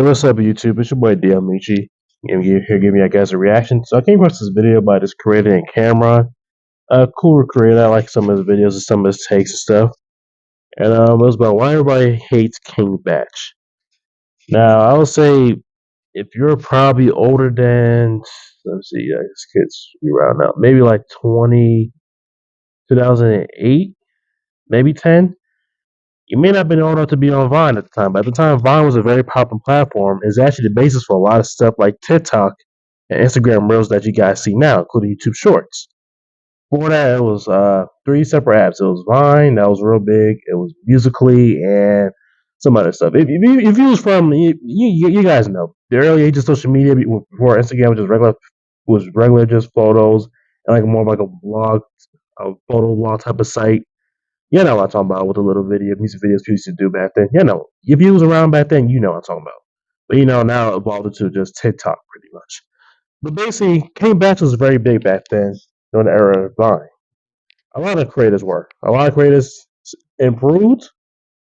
What's up, YouTube? It's your boy Dee El Meechie. Here giving you guys a reaction. So I came across this video by this creator named Kameron. Cool creator. I like some of his videos and some of his takes and stuff. And it was about why everybody hates King Batch. Now I would say if you're probably older than, let's see, this kid's around now, maybe like 2008, maybe 10. You may not have been old enough to be on Vine at the time, but at the time, Vine was a very popular platform. It's actually the basis for a lot of stuff like TikTok and Instagram Reels that you guys see now, including YouTube Shorts. Before that, it was three separate apps. It was Vine, that was real big. It was Musically and some other stuff. If you was from, you guys know, the early ages of social media before Instagram was regular just photos and like more of like a photo blog type of site. You know what I'm talking about with the little music videos people used to do back then. You know, if you was around back then, you know what I'm talking about. But now it evolved into just TikTok pretty much. But basically, King Batch was very big back then during the era of Vine. A lot of creators were. A lot of creators improved,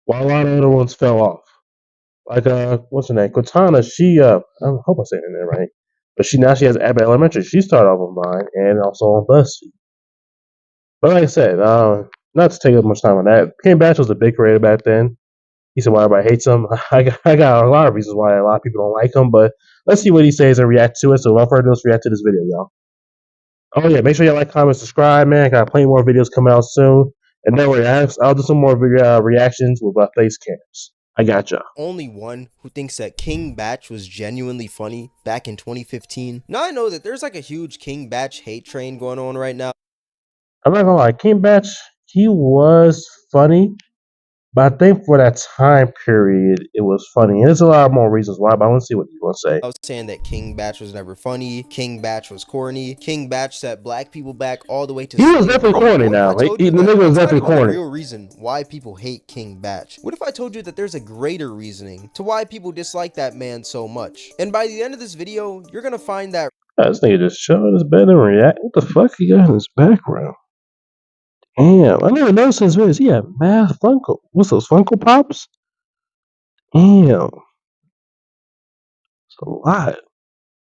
while a lot of other ones fell off. Like what's her name? Cortana. She I hope I'm saying her name right. But she has Abbott Elementary. She started off on Vine and also on BuzzFeed. But like I said, not to take up much time on that. King Batch was a big creator back then. He said why everybody hates him. I got a lot of reasons why a lot of people don't like him, but let's see what he says and react to it. So without further ado, let's react to this video, y'all. Oh yeah, make sure you like, comment, subscribe, man. I got plenty more videos coming out soon. And don't worry, I'll do some more reactions with face cams. I got y'all. Only one who thinks that King Batch was genuinely funny back in 2015. Now I know that there's like a huge King Batch hate train going on right now. I'm not gonna lie, King Batch, he was funny, but I think for that time period, it was funny. And there's a lot more reasons why, but I want to see what you want to say. I was saying that King Batch was never funny. King Batch was corny. King Batch set black people back all the way to. He was definitely corny now. The nigga was definitely corny. The real reason why people hate King Batch. What if I told you that there's a greater reasoning to why people dislike that man so much? And by the end of this video, you're gonna find that. This nigga just showing his bed and react. What the fuck he got in his background? Damn, I never noticed his videos. He had mad Funko. What's those Funko Pops? Damn. It's a lot.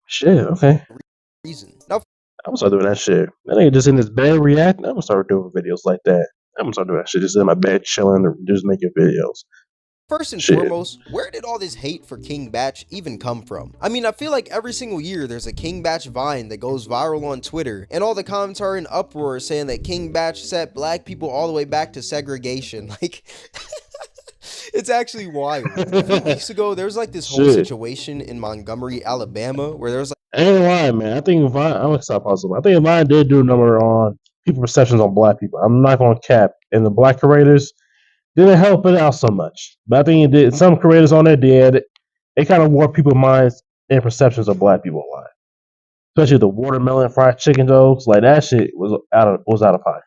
Shit, okay. Reason. Now, I'm gonna start doing that shit. That nigga just in his bed reacting. I'm gonna start doing videos like that. I'm gonna start doing that shit. Just in my bed chilling and just making videos. First and foremost, where did all this hate for King Batch even come from? I mean, I feel like every single year there's a King Batch Vine that goes viral on Twitter, and all the comments are in uproar saying that King Batch set black people all the way back to segregation. Like, it's actually wild. A few weeks ago, there was like this whole situation in Montgomery, Alabama, where there was like... I ain't lying, man. I think Vine, I'm gonna stop possible. I think Vine did do a number on people perceptions on black people. I'm not gonna cap. And the black creators didn't help it out so much. But I think it did. Some creators on there did. It kind of warped people's minds and perceptions of black people a lot. Especially the watermelon fried chicken jokes. Like that shit was out of pocket.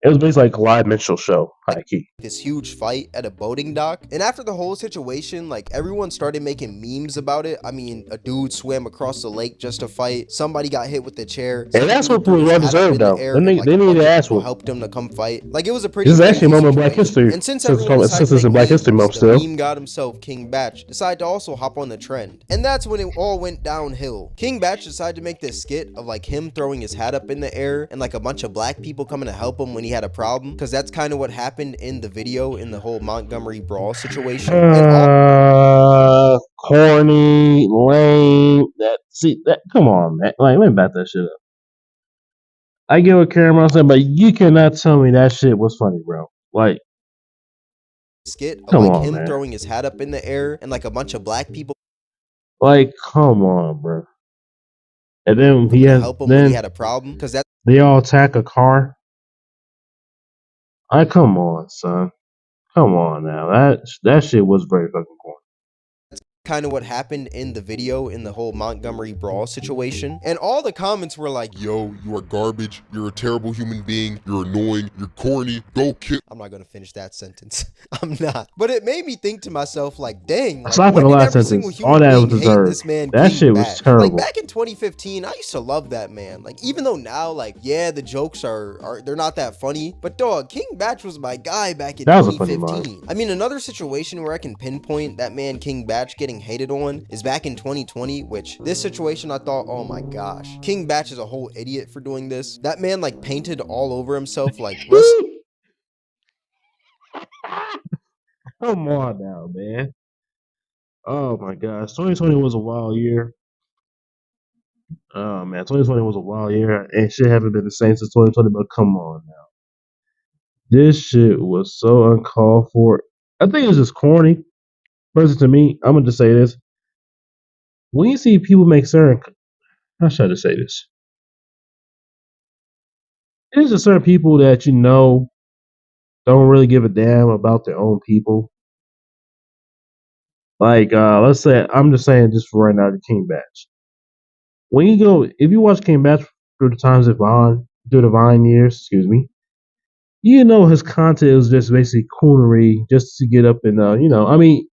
It was basically like a live minstrel show, high key. This huge fight at a boating dock. And after the whole situation, like everyone started making memes about it. I mean, a dude swam across the lake just to fight. Somebody got hit with the chair. And that's what people well deserved, though. They need to ask what helped him to come fight. Like it was a pretty. This is actually a moment in Black History. And since it's in Black History Month still. The meme god himself, King Batch, decided to also hop on the trend. And that's when it all went downhill. King Batch decided to make this skit of like him throwing his hat up in the air and like a bunch of black people coming to help him when he had a problem. Because that's kind of what happened in the video in the whole Montgomery brawl situation. Corny, lame. Come on, man. Like, let me back that shit up. I get what Kameron said, but you cannot tell me that shit was funny, bro. Like, skit of like him throwing his hat up in the air and like a bunch of black people. Like, come on, bro. And then he had a problem because that they all attack a car. Come on, son. Come on now. That shit was very fucking corny. Kind of what happened in the video in the whole Montgomery brawl situation. And all the comments were like, yo, you are garbage, you're a terrible human being, you're annoying, you're corny, go kill. I'm not gonna finish that sentence. I'm not. But it made me think to myself, like, dang, like, when the last sentence, all that was deserved. This man that shit was terrible. Like back in 2015, I used to love that man. Like even though now, like, yeah, the jokes are they're not that funny, but dog, King Batch was my guy back in 2015. I mean, another situation where I can pinpoint that man King Batch getting getting hated on is back in 2020, which this situation I thought, oh my gosh, King Bach is a whole idiot for doing this. That man like painted all over himself like Come on now, man. Oh my gosh, 2020 was a wild year. Oh man, 2020 was a wild year, and shit haven't been the same since 2020. But come on now, this shit was so uncalled for. I think it's just corny. Personally, to me, I'm gonna just say this: when you see people make certain, how should I just say this? There's just certain people that don't really give a damn about their own people. Like, let's say, I'm just saying, just for right now, the King Batch. When you go, if you watch King Batch through the times of Vaughn, through the Vine years, excuse me, you know his content was just basically coonery, just to get up and, I mean,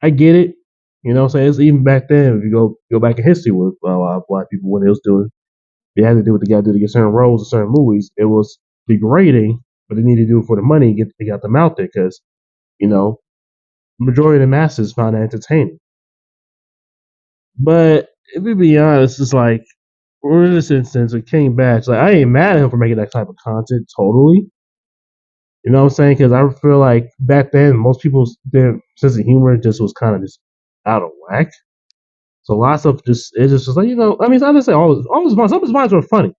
I get it. You know what I'm saying? It's even back then, if you go back in history with a lot of black people, when it was doing, they had to do what they got to do to get certain roles in certain movies. It was degrading, but they needed to do it for the money to get them out there because, you know, majority of the masses found it entertaining. But if we be honest, it's like, or in this instance, with King Batch, like, I ain't mad at him for making that type of content totally. You know what I'm saying? Because I feel like back then, most people's their sense of humor just was kind of just out of whack. So lots of it just was like, I mean, I just say all his vines, some of his vines were funny.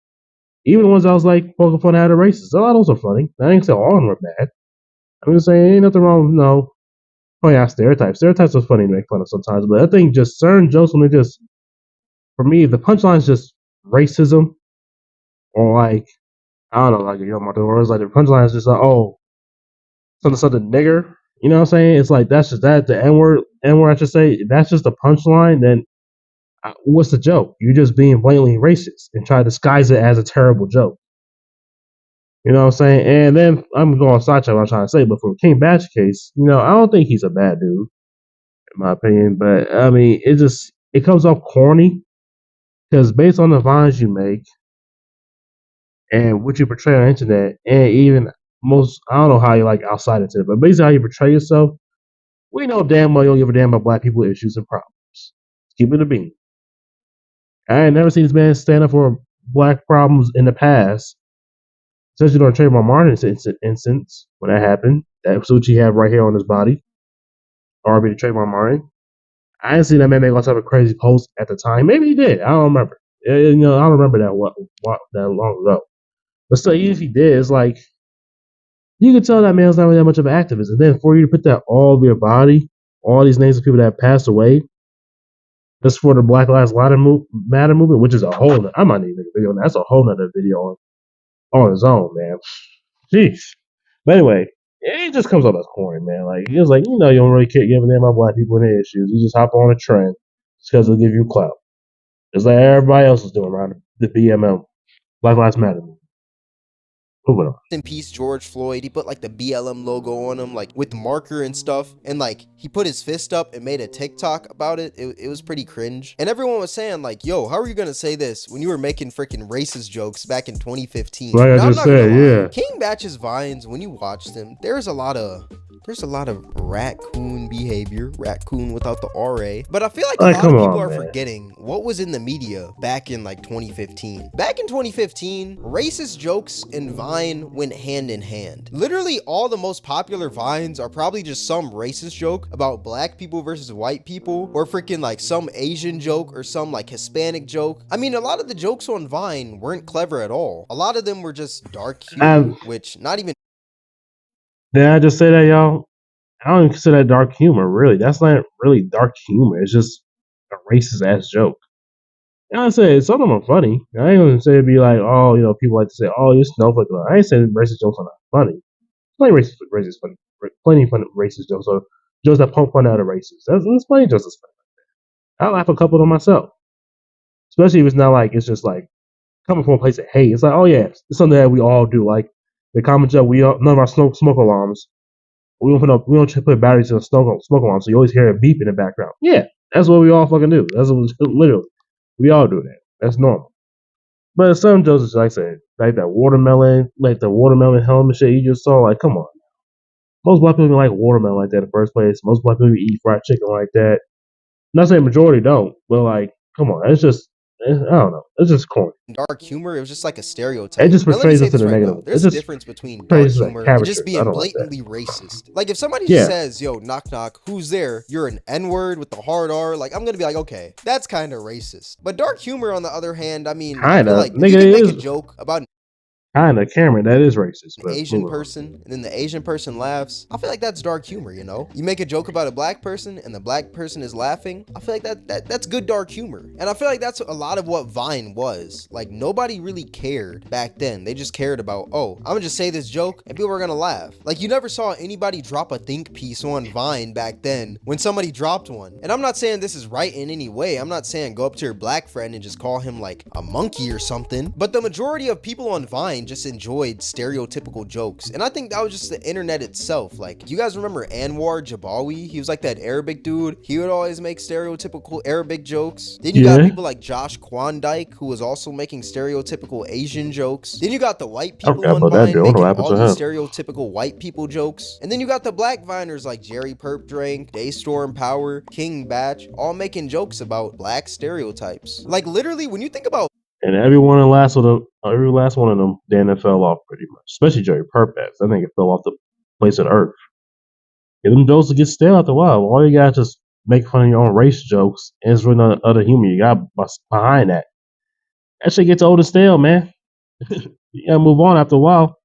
Even the ones I was like poking fun at the races, a lot of those are funny. I ain't say all of them were bad. I'm just saying, ain't nothing wrong with pointing out stereotypes. Stereotypes are funny to make fun of sometimes, but I think just certain jokes when they just, for me, the punchline is just racism or like, I don't know, like, words like the punchline is just like, oh, something nigger. You know what I'm saying? It's like that's just that the N word I should say. That's just the punchline. Then what's the joke? You're just being blatantly racist and try to disguise it as a terrible joke. You know what I'm saying? And then I'm going sidetrack what I'm trying to say, but for King Batch case, I don't think he's a bad dude, in my opinion. But I mean, it comes off corny because based on the vines you make and what you portray on the internet, and even I don't know how you like outside of it, but basically how you portray yourself, we know damn well you don't give a damn about black people issues and problems. Keep it a bean. I ain't never seen this man stand up for black problems in the past, especially during Trayvon Martin's instance when that happened. That's what he had right here on his body. RB to Trayvon Martin. I didn't see that man make all type of crazy posts at the time. Maybe he did. I don't remember. I don't remember that long ago. But still, even if he did, it's like you could tell that man's not really that much of an activist. And then for you to put that all over your body, all these names of people that have passed away, just for the Black Lives Matter movement, which is a whole. I might need to make a video on that. That's a whole nother video on his own, man. Jeez. But anyway, it just comes off as corny, man. Like he was like, you don't really care give a damn about black people and their issues. You just hop on a trend just because it'll give you clout. Just like everybody else is doing around the BMM, Black Lives Matter movement. Moving on. in peace George Floyd. He put like the BLM logo on him, like with marker and stuff, and like he put his fist up and made a TikTok about it. It was pretty cringe, and everyone was saying like, yo, how are you gonna say this when you were making freaking racist jokes back in 2015? Like I just said, yeah. King Batch's vines, when you watch them, there's a lot of raccoon behavior, raccoon without the RA. But I feel like a lot of people are forgetting what was in the media back in like 2015. Back in 2015, racist jokes and Vine went hand in hand. Literally all the most popular Vines are probably just some racist joke about black people versus white people, or freaking like some Asian joke or some like Hispanic joke. I mean, a lot of the jokes on Vine weren't clever at all. A lot of them were just dark humor, which not even. Did I just say that, y'all? I don't even consider that dark humor, really. That's not really dark humor. It's just a racist ass joke. You know what I'm saying? Some of them are funny. I ain't gonna say it'd be like, oh, people like to say, oh, you're snowflake. I ain't saying racist jokes are not funny. Plenty racist funny. Plenty fun racist jokes or jokes that poke fun out of racists. That's plenty just as funny. I laugh a couple of them myself. Especially if it's not like it's just like coming from a place of hate. It's like, oh yeah, it's something that we all do. Like the common joke, none of our smoke alarms. We don't put batteries in a smoke alarm, so you always hear a beep in the background. Yeah, that's what we all fucking do. That's what, literally, we all do that. That's normal. But some jokes, like I said, like the watermelon helmet shit you just saw, like, come on. Most black people like watermelon like that in the first place. Most black people eat fried chicken like that. not saying majority don't, but like, come on, I don't know, it's just corny. Dark humor, it was just like a It stereotype. just Now let me portrays say us in this a right negative. now. It There's a just difference between dark portrays us like humor and just caricatures. I being don't like that. blatantly racist. Like if somebody Yeah. just says, yo, knock knock, who's there? You're an N-word with the hard R, like I'm gonna be like, okay, that's kind of racist. But dark humor on the other hand, I mean, I feel Kinda, like if nigga, you can it make a is joke about kinda Cameron. That is racist, an but Asian moving on. person and then the Asian person laughs, I feel like that's dark humor, you know? You make a joke about a black person and the black person is laughing, I feel like that's good dark humor. And I feel like that's a lot of what Vine was. Like nobody really cared back then. They just cared about, oh, I'm gonna just say this joke and people are gonna laugh. Like you never saw anybody drop a think piece on Vine back then when somebody dropped one. And I'm not saying this is right in any way. I'm not saying go up to your black friend and just call him like a monkey or something. But the majority of people on Vine just enjoyed stereotypical jokes, and I think that was just the internet itself. Like, you guys remember Anwar Jabawi? He was like that Arabic dude. He would always make stereotypical Arabic jokes. Then you got Yeah. people like Josh Kwondike, who was also making stereotypical Asian jokes. Then you got the white I people forgot on about that Vine dude. I wonder making what happened all to these him. stereotypical white people jokes. And then you got the black Viners like Jerry Perp Drank, Daystorm Power, King Batch, all making jokes about black stereotypes. Like literally, when you think about And every last one of them, damn, it fell off pretty much. Especially Jerry Purpose. I think it fell off the face of the earth. Get them jokes to get stale after a while. All you gotta just make fun of your own race jokes, and it's really not other humor you got behind that. That shit gets old and stale, man. You gotta move on after a while.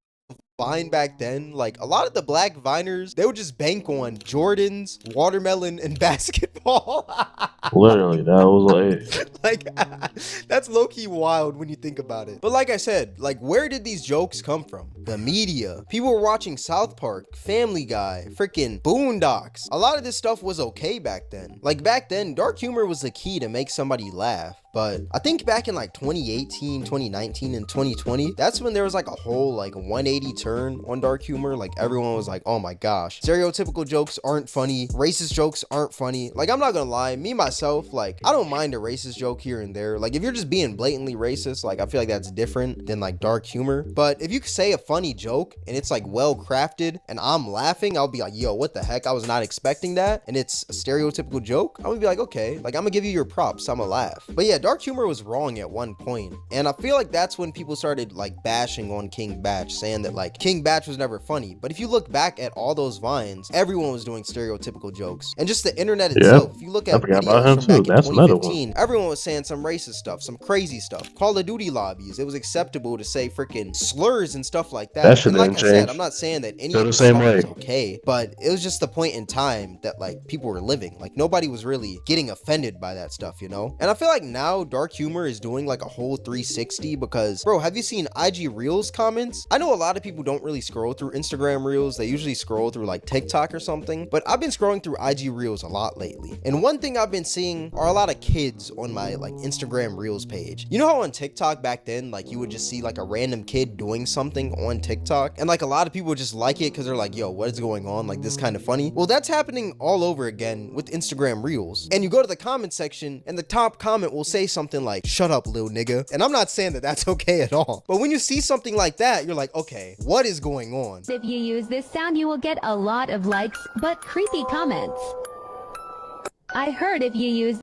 Vine back then, like a lot of the black Viners, they would just bank on Jordans, watermelon, and basketball. Literally, that was Like that's low-key wild when you think about it. But like I said, like where did these jokes come from? The media. People were watching South Park, Family Guy, freaking Boondocks. A lot of this stuff was okay back then. Like back then, dark humor was the key to make somebody laugh. But I think back in like 2018, 2019, and 2020, that's when there was like a whole like 180 turn on dark humor. Like everyone was like, oh my gosh, stereotypical jokes aren't funny, racist jokes aren't funny. Like I'm not gonna lie, me myself, like I don't mind a racist joke here and there. Like if you're just being blatantly racist, like I feel like that's different than like dark humor. But if you say a funny joke and it's like well crafted and I'm laughing, I'll be like, yo, what the heck, I was not expecting that, and it's a stereotypical joke, I'm gonna be like, okay, like I'm gonna give you your props, I'm gonna laugh. But yeah, dark humor was wrong at one point, and I feel like that's when people started like bashing on King Batch, saying that like King Batch was never funny. But if you look back at all those Vines, everyone was doing stereotypical jokes. And just the internet itself, if you look I at forgot about videos him from back too. in That's another one. 2015, everyone was saying some racist stuff, some crazy stuff. Call of Duty lobbies, it was acceptable to say freaking slurs and stuff like that. That shit And like didn't I said, change. I'm not saying that any Still of the this same stuff way. was okay, but it was just the point in time that like people were living. Like nobody was really getting offended by that stuff, you know? And I feel like now dark humor is doing like a whole 360 because, bro, have you seen IG Reels comments? I know a lot of people don't really scroll through Instagram Reels. They usually scroll through like TikTok or something, but I've been scrolling through IG Reels a lot lately. And one thing I've been seeing are a lot of kids on my like Instagram Reels page. You know how on TikTok back then, like you would just see like a random kid doing something on TikTok and like a lot of people would just like it because they're like, yo, what is going on? Like this kind of funny. Well, that's happening all over again with Instagram Reels. And you go to the comment section and the top comment will say something like, shut up, little nigga. And I'm not saying that that's okay at all. But when you see something like that, you're like, okay, what is going on? If you use this sound, you will get a lot of likes, but creepy comments. I heard if you use...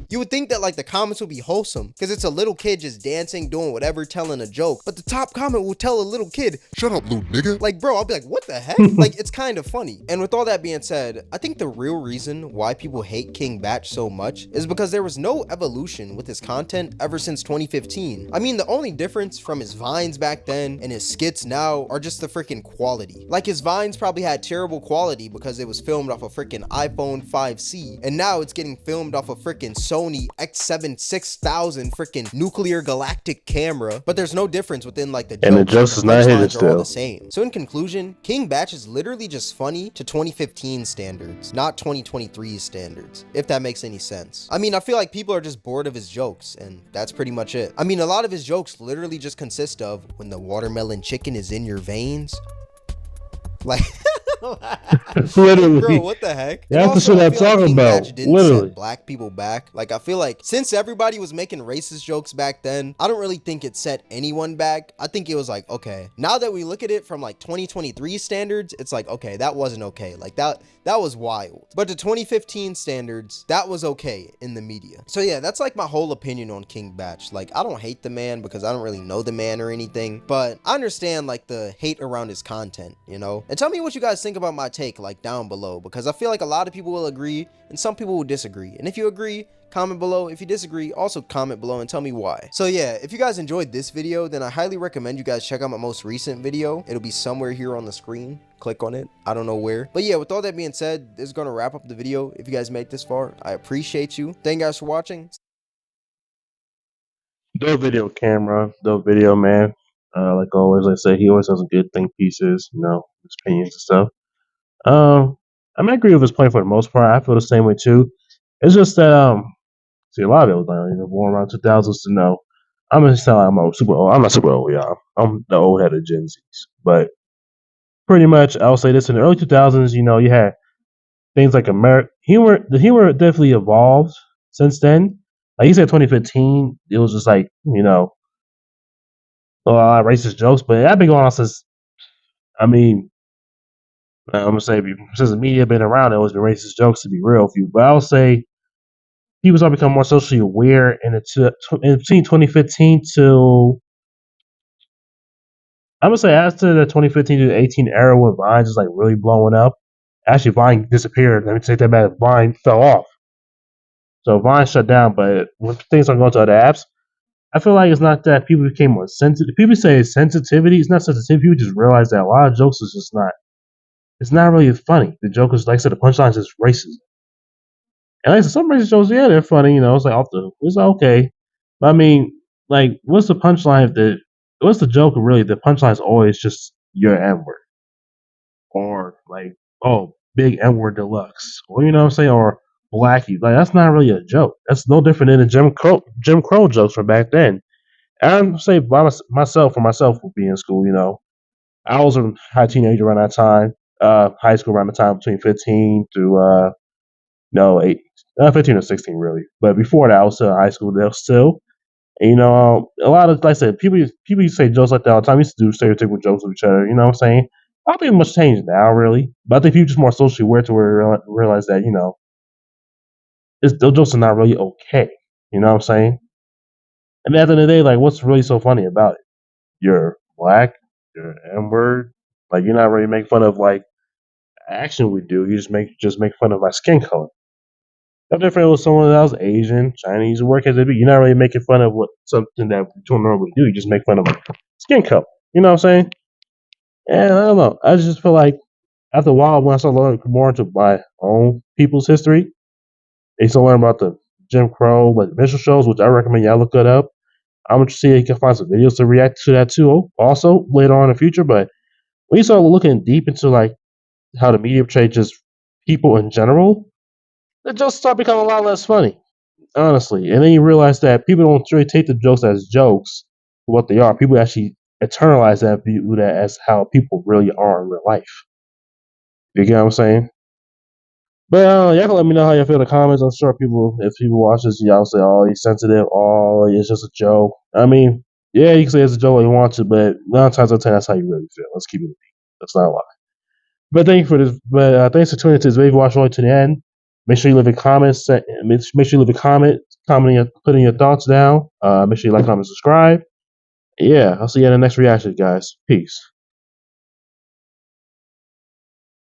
You would think that like the comments would be wholesome because it's a little kid just dancing, doing whatever, telling a joke. But the top comment will tell a little kid, Shut up, little nigga. like, bro, I'll be like, what the heck? Like, it's kind of funny. And with all that being said, I think the real reason why people hate King Batch so much is because there was no evolution with his content ever since 2015. I mean, the only difference from his vines back then and his skits now are just the freaking quality. Like his vines probably had terrible quality because it was filmed off a freaking iPhone 5C, and now it's getting filmed off a freaking Sony X7 6000 freaking nuclear galactic camera, but there's no difference within like the jokes. And the jokes is not hitting punchlines are all still. the same. So in conclusion, King Batch is literally just funny to 2015 standards, not 2023 standards, if that makes any sense. I mean, I feel like people are just bored of his jokes, and that's pretty much it. I mean, a lot of his jokes literally just consist of when the watermelon chicken is in your veins. Like, Literally. bro, what the heck? And That's the also, shit I I'm feel like talking King about. Batch didn't Literally. set black people back. Like, I feel like since everybody was making racist jokes back then, I don't really think it set anyone back. I think it was like, okay, now that we look at it from like 2023 standards, it's like, okay, that wasn't okay. Like that that was wild. But to 2015 standards, that was okay in the media. So yeah, that's like my whole opinion on King Bach. Like, I don't hate the man because I don't really know the man or anything, but I understand like the hate around his content, you know? And tell me what you guys think about my take, like down below, because I feel like a lot of people will agree and some people will disagree. And if you agree, comment below. If you disagree, also comment below and tell me why. So yeah, if you guys enjoyed this video, then I highly recommend you guys check out my most recent video. It'll be somewhere here on the screen. Click on it. I don't know where. But yeah, with all that being said, this is going to wrap up the video. If you guys made it this far, I appreciate you. Thank you guys for watching. Dope video, Cameron. Dope video, man. Like always, like I say, he always has some good think pieces, you know, his opinions and stuff. I mean, I agree with his point for the most part. I feel the same way too. It's just that see, a lot of it was like, you know, born around 2000s to know. I'm gonna sound like I'm super old. I'm not super old, y'all. I'm the old head of Gen Zs. But pretty much, I'll say this: in the early 2000s, you know, you had things like humor. The humor definitely evolved since then. Like you said, 2015, it was just like, you know, a lot of racist jokes. But I've been going on since. I mean, I'm gonna say since the media been around, it always been racist jokes to be real with you. But I'll say people started becoming more socially aware in between 2015 to, I'm gonna say, after the 2015 to 18 era when Vine just like really blowing up. Actually, Vine disappeared. Let me take that back. Vine fell off. So Vine shut down. But when things are going to other apps, I feel like it's not that people became more sensitive. People say it's sensitivity. It's not sensitivity. People just realize that a lot of jokes is just not. It's not really funny. The joke is, like I said, the punchline is racist. And like I said, some racist jokes, yeah, they're funny. You know, it's like off the, it's okay. But I mean, like, what's the punchline? What's the joke? Really, the punchline is always just your N word, or like, oh, big N word deluxe, or you know what I'm saying, or blackie. Like, that's not really a joke. That's no different than the Jim Crow jokes from back then. And I'm say by myself, for myself, would be in school. You know, I was a high teenager around that time. High school around the time between 15 to no 8, 15 or 16 really. But before that, I was still in high school. There still. And, you know, a lot of, like I said, people used to say jokes like that all the time. We used to do stereotypical jokes with each other. You know what I'm saying? I don't think much changed now, really. But I think people just more socially aware to where realize that, you know, those jokes are not really okay. You know what I'm saying? And at the end of the day, like, what's really so funny about it? You're black, you're an N word. Like, you're not really making fun of, like, action we do. You just make fun of my skin color. No different with someone else, Asian, Chinese, work as it be. You're not really making fun of what something that we don't normally do. You just make fun of skin color. You know what I'm saying? And I don't know. I just feel like after a while, when I started learning more into my own people's history, I used to learn about the Jim Crow, like visual shows, which I recommend y'all look it up. I'm gonna see if you can find some videos to react to that too. Also later on in the future, but when you start looking deep into like how the media changes people in general, it just start becoming a lot less funny. Honestly. And then you realize that people don't really take the jokes as jokes for what they are. People actually internalize that, view that as how people really are in real life. You get what I'm saying? But y'all can let me know how y'all feel in the comments. I'm sure people, if people watch this, y'all say, oh, he's sensitive. Oh, it's just a joke. I mean, yeah, you can say it's a joke if you want to, but 9 times out of 10, that's how you really feel. Let's keep it. That's not a lie. But thank you for this. But thanks for tuning into this video. If you watch all the way to the end, make sure you leave a comment. Make sure you leave a comment, putting your thoughts down. Make sure you like, comment, subscribe. Yeah, I'll see you in the next reaction, guys. Peace.